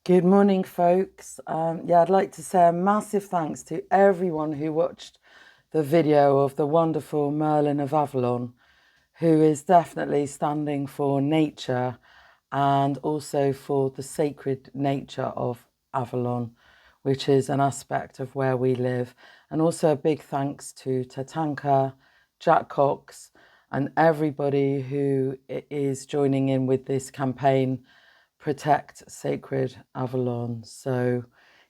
Good morning, folks. I'd like to say a massive thanks to everyone who watched the video of the wonderful Merlin of Avalon, who is definitely standing for nature and also for the sacred nature of Avalon, which is an aspect of where we live. And also a big thanks to Tatanka, Jack Cox, and everybody who is joining in with this campaign protect sacred Avalon. So,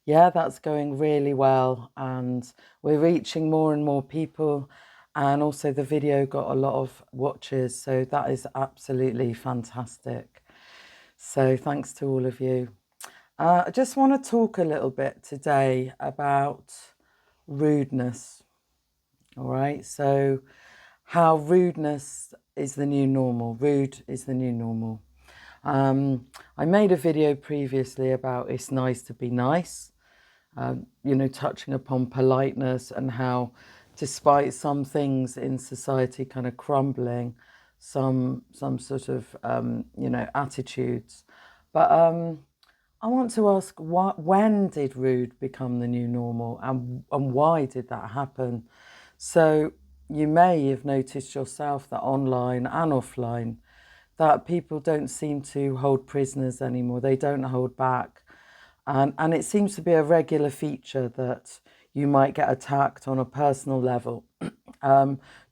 yeah, that's going really well, and we're reaching more and more people. And also, the video got a lot of watches, so that is absolutely fantastic. So, thanks to all of you. I just want to talk a little bit today about rudeness. All right, so how rudeness is the new normal. Rude is the new normal. I made a video previously about it's nice to be nice, touching upon politeness and how, despite some things in society kind of crumbling, some sort of attitudes. But I want to ask, when did rude become the new normal, and why did that happen? So you may have noticed yourself that online and offline, that people don't seem to hold prisoners anymore. They don't hold back. And it seems to be a regular feature that you might get attacked on a personal level.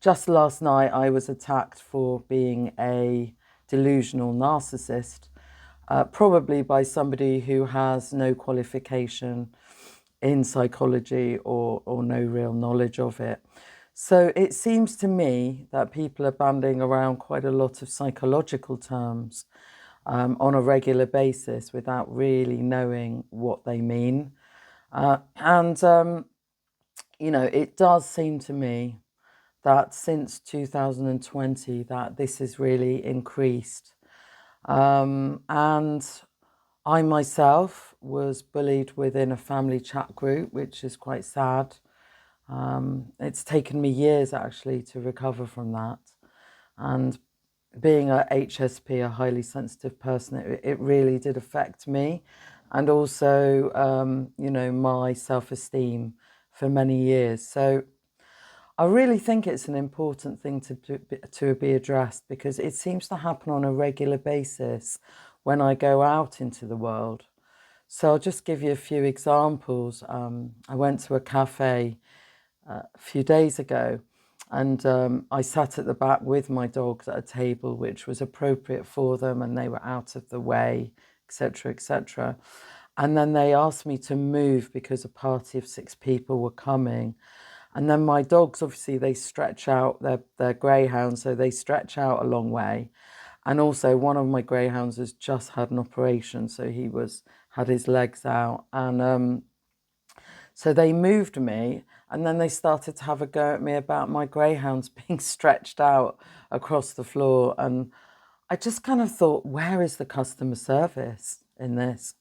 Just last night, I was attacked for being a delusional narcissist, probably by somebody who has no qualification in psychology or no real knowledge of it. So it seems to me that people are banding around quite a lot of psychological terms on a regular basis without really knowing what they mean. It does seem to me that since 2020 that this has really increased. And I myself was bullied within a family chat group, which is quite sad. It's taken me years actually to recover from that. And being a HSP, a highly sensitive person, it really did affect me, and also, my self-esteem for many years. So I really think it's an important thing to be addressed, because it seems to happen on a regular basis when I go out into the world. So I'll just give you a few examples. I went to a cafe a few days ago, and I sat at the back with my dogs at a table which was appropriate for them, and they were out of the way, etc., etc. And then they asked me to move because a party of 6 people were coming. And then my dogs, obviously, they stretch out, they're greyhounds, so they stretch out a long way. And also, one of my greyhounds has just had an operation, so had his legs out. And so they moved me, and then they started to have a go at me about my greyhounds being stretched out across the floor. And I just kind of thought, where is the customer service in this?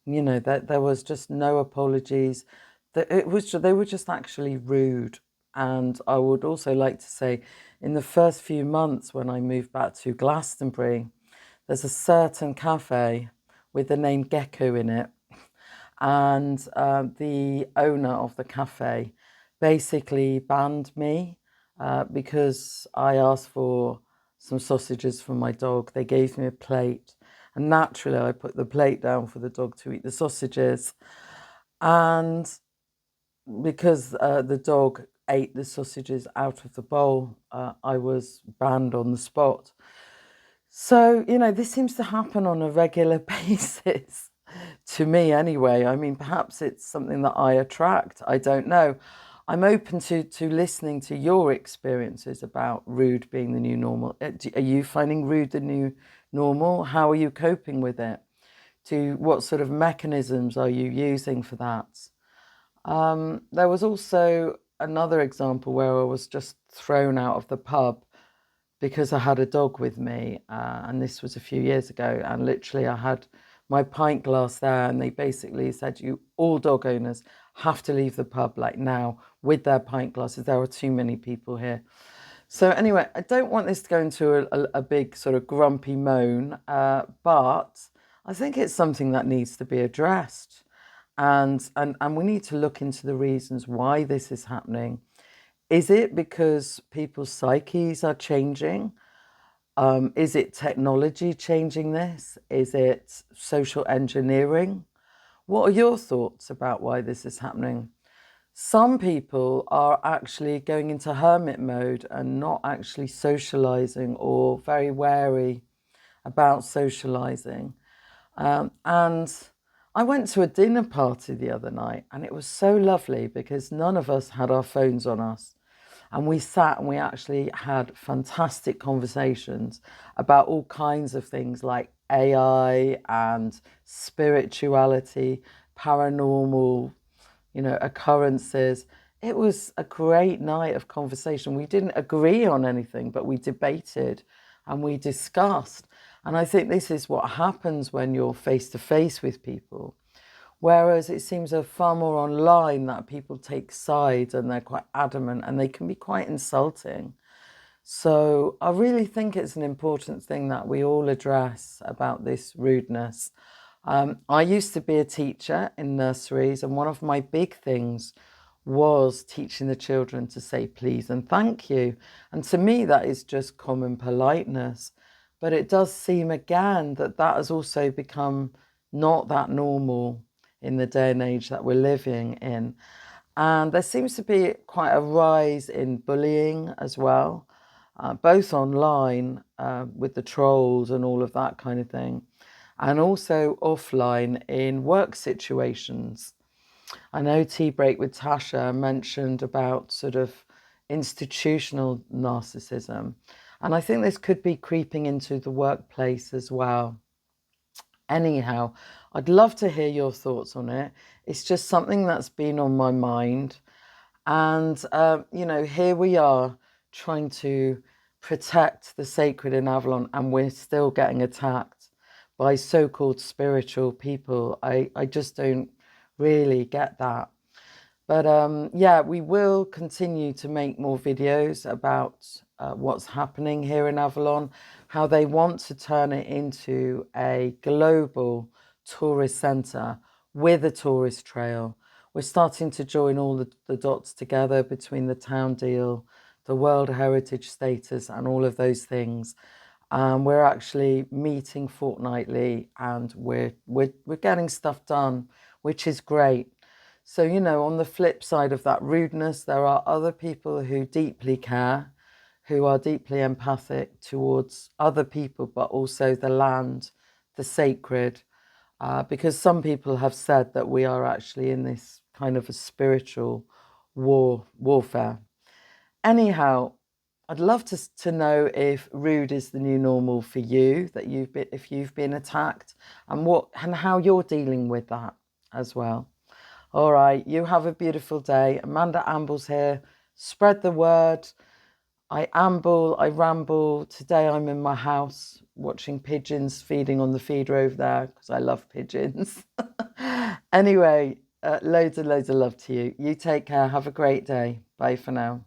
That there was just no apologies. That they were just actually rude. And I would also like to say, in the first few months when I moved back to Glastonbury, there's a certain cafe with the name Gecko in it, and the owner of the cafe basically banned me because I asked for some sausages for my dog. They gave me a plate, and naturally I put the plate down for the dog to eat the sausages. And because the dog ate the sausages out of the bowl, I was banned on the spot. So, this seems to happen on a regular basis to me anyway. I mean, perhaps it's something that I attract. I don't know. I'm open to listening to your experiences about rude being the new normal. Are you finding rude the new normal? How are you coping with it? What sort of mechanisms are you using for that? There was also another example where I was just thrown out of the pub because I had a dog with me, and this was a few years ago, and literally I had my pint glass there, and they basically said, you all dog owners have to leave the pub like now with their pint glasses. There are too many people here. So anyway, I don't want this to go into a big sort of grumpy moan, but I think it's something that needs to be addressed. And we need to look into the reasons why this is happening. Is it because people's psyches are changing? Is it technology changing this? Is it social engineering? What are your thoughts about why this is happening? Some people are actually going into hermit mode and not actually socializing, or very wary about socializing. And I went to a dinner party the other night, and it was so lovely because none of us had our phones on us. And we sat and we actually had fantastic conversations about all kinds of things like AI and spirituality, paranormal, occurrences. It was a great night of conversation. We didn't agree on anything, but we debated and we discussed. And I think this is what happens when you're face to face with people. Whereas it seems far more online that people take sides and they're quite adamant and they can be quite insulting. So I really think it's an important thing that we all address about this rudeness. I used to be a teacher in nurseries, and one of my big things was teaching the children to say please and thank you. And to me, that is just common politeness. But it does seem again that that has also become not that normal in the day and age that we're living in. And there seems to be quite a rise in bullying as well, both online with the trolls and all of that kind of thing, and also offline in work situations. I know Tea Break with Tasha mentioned about sort of institutional narcissism, and I think this could be creeping into the workplace as well. Anyhow, I'd love to hear your thoughts on it. It's just something that's been on my mind. And, here we are trying to protect the sacred in Avalon, and we're still getting attacked by so-called spiritual people. I just don't really get that. But yeah, we will continue to make more videos about what's happening here in Avalon, how they want to turn it into a global tourist centre with a tourist trail. We're starting to join all the dots together between the town deal, the World Heritage status, and all of those things. We're actually meeting fortnightly, and we're getting stuff done, which is great. So, on the flip side of that rudeness, there are other people who deeply care, who are deeply empathic towards other people, but also the land, the sacred, because some people have said that we are actually in this kind of a spiritual warfare. Anyhow, I'd love to know if rude is the new normal for you, that if you've been attacked, and how you're dealing with that as well. All right, you have a beautiful day. Amanda Amble's here. Spread the word. I amble, I ramble. Today I'm in my house watching pigeons feeding on the feeder over there because I love pigeons. Anyway, loads and loads of love to you. You take care. Have a great day. Bye for now.